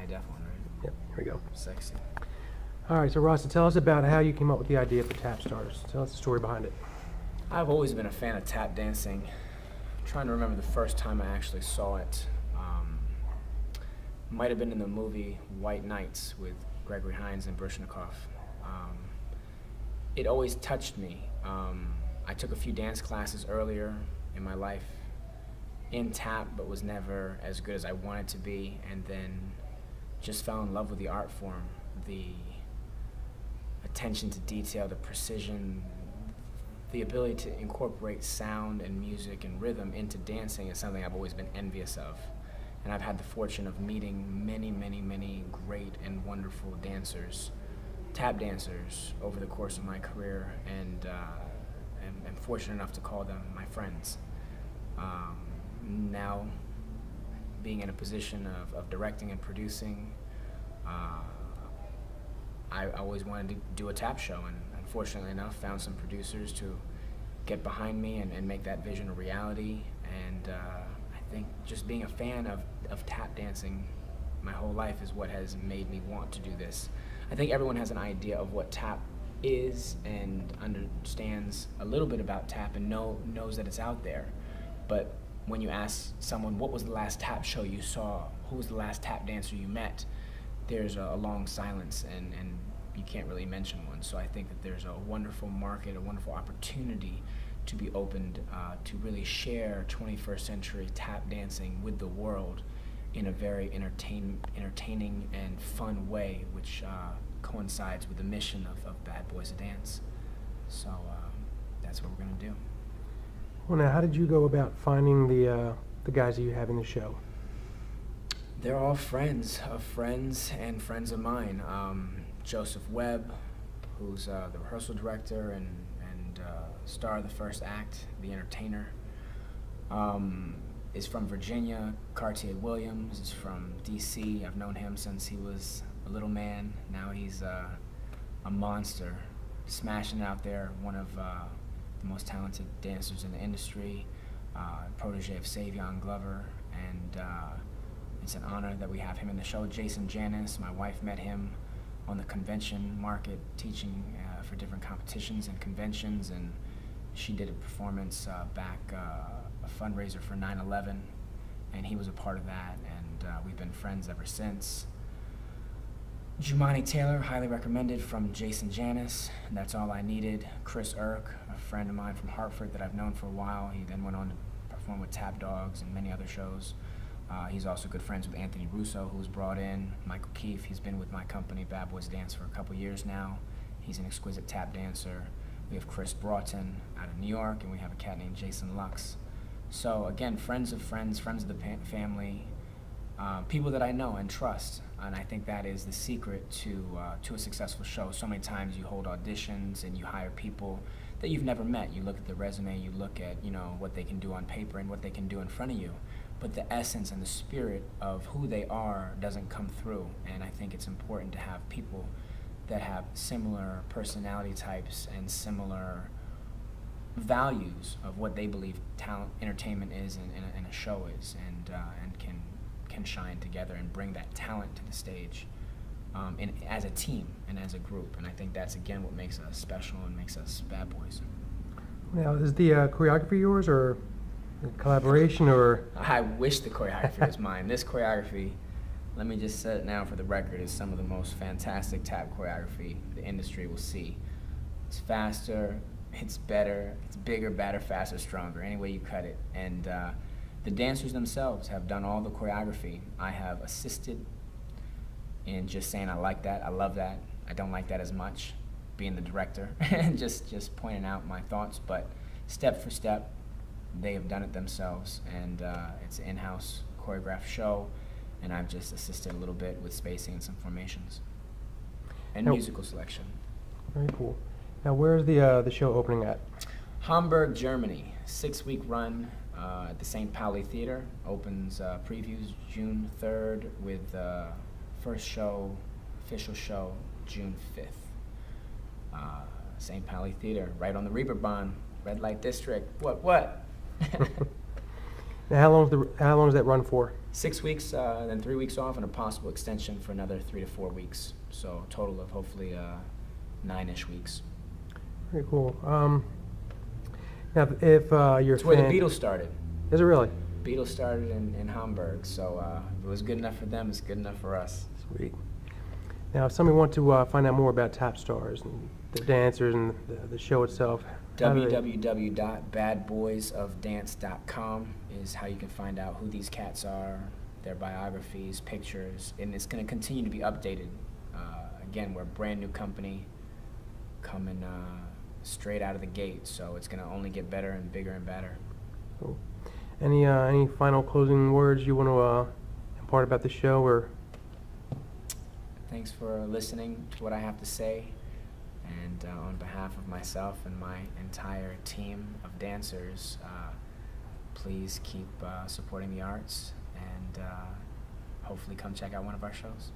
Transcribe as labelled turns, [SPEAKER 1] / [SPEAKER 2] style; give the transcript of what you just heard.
[SPEAKER 1] high def one, right?
[SPEAKER 2] Yep, here we go.
[SPEAKER 1] Sexy.
[SPEAKER 2] All right, so Rasta, tell us about how you came up with the idea for Tap Stars. Tell us the story behind it.
[SPEAKER 1] I've always been a fan of tap dancing. I'm trying to remember the first time I actually saw it. Might have been in the movie White Nights with Gregory Hines and Baryshnikov. It always touched me. I took a few dance classes earlier in my life in tap, but was never as good as I wanted to be, and then just fell in love with the art form, the attention to detail, the precision, the ability to incorporate sound and music and rhythm into dancing is something I've always been envious of. And I've had the fortune of meeting many, many, many great and wonderful dancers, tap dancers, over the course of my career, and am fortunate enough to call them my friends. Now, being in a position of directing and producing, I always wanted to do a tap show, and fortunately enough, found some producers to get behind me and make that vision a reality. And I think just being a fan of tap dancing my whole life is what has made me want to do this. I think everyone has an idea of what tap is and understands a little bit about tap and knows that it's out there. But when you ask someone, what was the last tap show you saw? Who was the last tap dancer you met? There's a long silence, and you can't really mention one. So I think that there's a wonderful market, a wonderful opportunity to be opened to really share 21st century tap dancing with the world in a very entertaining and fun way, which coincides with the mission of Bad Boys of Dance. So that's what we're going to do.
[SPEAKER 2] Well, now, how did you go about finding the guys that you have in the show?
[SPEAKER 1] They're all friends of friends and friends of mine. Joseph Webb, who's the rehearsal director and star of the first act, the entertainer, is from Virginia. Cartier Williams is from DC. I've known him since he was a little man. Now he's a monster, smashing it out there, one of the most talented dancers in the industry, protege of Savion Glover, and it's an honor that we have him in the show. Jason Janis, my wife met him on the convention market, teaching for different competitions and conventions, and she did a performance back, a fundraiser for 9/11, and he was a part of that, and we've been friends ever since. Jumani Taylor, highly recommended, from Jason Janis, and That's All I Needed. Chris Irk, a friend of mine from Hartford that I've known for a while. He then went on to perform with Tap Dogs and many other shows. He's also good friends with Anthony Russo, who was brought in. Michael Keefe, he's been with my company, Bad Boys Dance, for a couple years now. He's an exquisite tap dancer. We have Chris Broughton out of New York, and we have a cat named Jason Lux. So again, friends of friends, friends of the family, people that I know and trust. And I think that is the secret to a successful show. So many times you hold auditions and you hire people that you've never met. You look at the resume, you look at what they can do on paper and what they can do in front of you. But the essence and the spirit of who they are doesn't come through. And I think it's important to have people that have similar personality types and similar values of what they believe talent, entertainment is, and a show is, and can shine together and bring that talent to the stage as a team and as a group. And I think that's, again, what makes us special and makes us Bad Boys.
[SPEAKER 2] Now, is the choreography yours, or collaboration, or?
[SPEAKER 1] I wish the choreography was mine. This choreography, let me just set it now for the record, is some of the most fantastic tap choreography the industry will see. It's faster, it's better, it's bigger, badder, faster, stronger, any way you cut it. And the dancers themselves have done all the choreography. I have assisted in just saying, I like that, I love that, I don't like that as much, being the director, and just pointing out my thoughts. But step for step, they have done it themselves, and it's an in-house choreographed show, and I've just assisted a little bit with spacing and some formations and musical selection.
[SPEAKER 2] Very cool. Now, where's the show opening at?
[SPEAKER 1] Hamburg, Germany. 6-week run at the St. Pauli Theater. Opens previews June 3rd with first show, official show, June 5th. St. Pauli Theater, right on the Reeperbahn, red light district. What?
[SPEAKER 2] Now, how long is that run for?
[SPEAKER 1] 6 weeks, then 3 weeks off, and a possible extension for another 3 to 4 weeks. So a total of hopefully 9-ish weeks.
[SPEAKER 2] Very cool. Now, if you're
[SPEAKER 1] It's where the Beatles started.
[SPEAKER 2] Is it really?
[SPEAKER 1] Beatles started in Hamburg, so if it was good enough for them, it's good enough for us.
[SPEAKER 2] Sweet. Now, if somebody wants to find out more about Tap Stars and the dancers and the show itself,
[SPEAKER 1] www.badboysofdance.com is how you can find out who these cats are, their biographies, pictures, and it's going to continue to be updated. Again, we're a brand new company coming straight out of the gate, so it's going to only get better and bigger and better.
[SPEAKER 2] Cool. Any final closing words you want to impart about the show, or?
[SPEAKER 1] Thanks for listening to what I have to say, and on behalf of myself and my entire team of dancers, please keep supporting the arts, and hopefully come check out one of our shows.